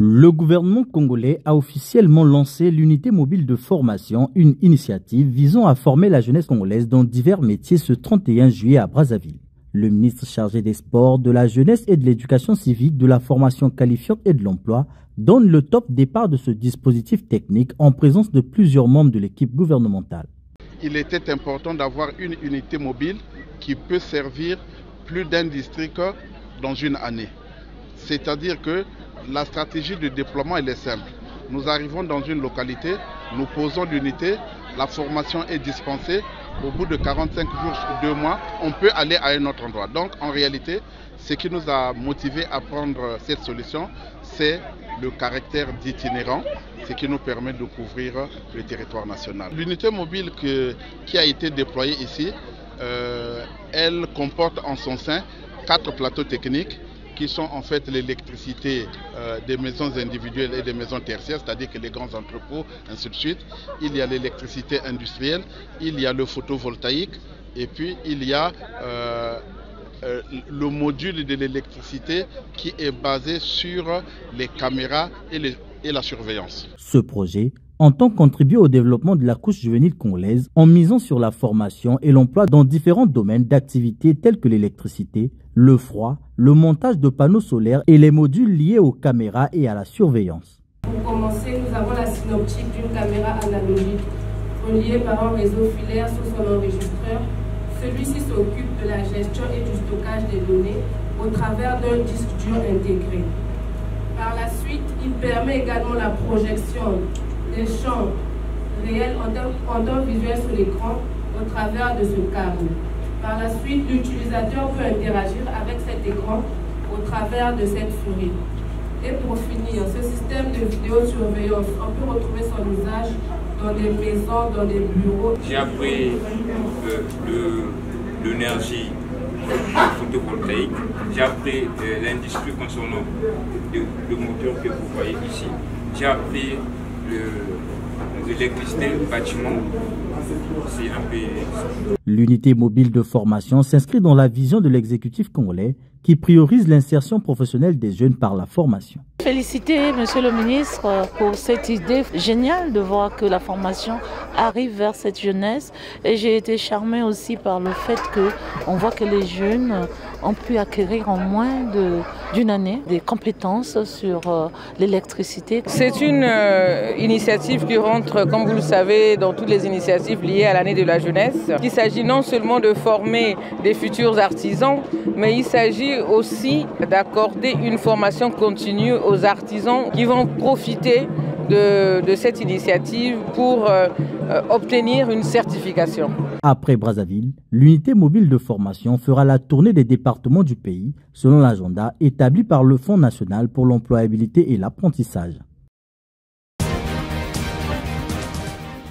Le gouvernement congolais a officiellement lancé l'unité mobile de formation, une initiative visant à former la jeunesse congolaise dans divers métiers ce 31 juillet à Brazzaville. Le ministre chargé des Sports, de la Jeunesse et de l'Éducation civique, de la formation qualifiante et de l'emploi donne le top départ de ce dispositif technique en présence de plusieurs membres de l'équipe gouvernementale. Il était important d'avoir une unité mobile qui peut servir plus d'un district dans une année. C'est-à-dire que la stratégie de déploiement elle est simple. Nous arrivons dans une localité, nous posons l'unité, la formation est dispensée. Au bout de 45 jours ou 2 mois, on peut aller à un autre endroit. Donc en réalité, ce qui nous a motivés à prendre cette solution, c'est le caractère d'itinérant, ce qui nous permet de couvrir le territoire national. L'unité mobile qui a été déployée ici, elle comporte en son sein 4 plateaux techniques qui sont en fait l'électricité des maisons individuelles et des maisons tertiaires, c'est-à-dire que les grands entrepôts, ainsi de suite. Il y a l'électricité industrielle, il y a le photovoltaïque, et puis il y a le module de l'électricité qui est basé sur les caméras et la surveillance. Ce projet entend contribuer au développement de la couche juvénile congolaise en misant sur la formation et l'emploi dans différents domaines d'activité tels que l'électricité, le froid, le montage de panneaux solaires et les modules liés aux caméras et à la surveillance. Pour commencer, nous avons la synoptique d'une caméra analogique reliée par un réseau filaire sous son enregistreur. Celui-ci s'occupe de la gestion et du stockage des données au travers d'un disque dur intégré. Par la suite, il permet également la projection des champs réels en temps visuel sur l'écran au travers de ce câble. Par la suite, l'utilisateur peut interagir avec cet écran au travers de cette souris. Et pour finir, ce système de vidéosurveillance, on peut retrouver son usage dans des maisons, dans des bureaux. J'ai appris l'énergie photovoltaïque, j'ai appris l'industrie concernant le moteur que vous voyez ici, j'ai appris l'électricité, le bâtiment. L'unité mobile de formation s'inscrit dans la vision de l'exécutif congolais qui priorise l'insertion professionnelle des jeunes par la formation. Féliciter Monsieur le ministre pour cette idée géniale de voir que la formation arrive vers cette jeunesse. Et j'ai été charmée aussi par le fait qu'on voit que les jeunes ont pu acquérir en moins d'une année des compétences sur l'électricité. C'est une initiative qui rentre, comme vous le savez, dans toutes les initiatives liées à l'année de la jeunesse. Il s'agit non seulement de former des futurs artisans, mais il s'agit aussi d'accorder une formation continue aux artisans qui vont profiter de cette initiative pour obtenir une certification. Après Brazzaville, l'unité mobile de formation fera la tournée des départements du pays selon l'agenda établi par le Fonds national pour l'employabilité et l'apprentissage.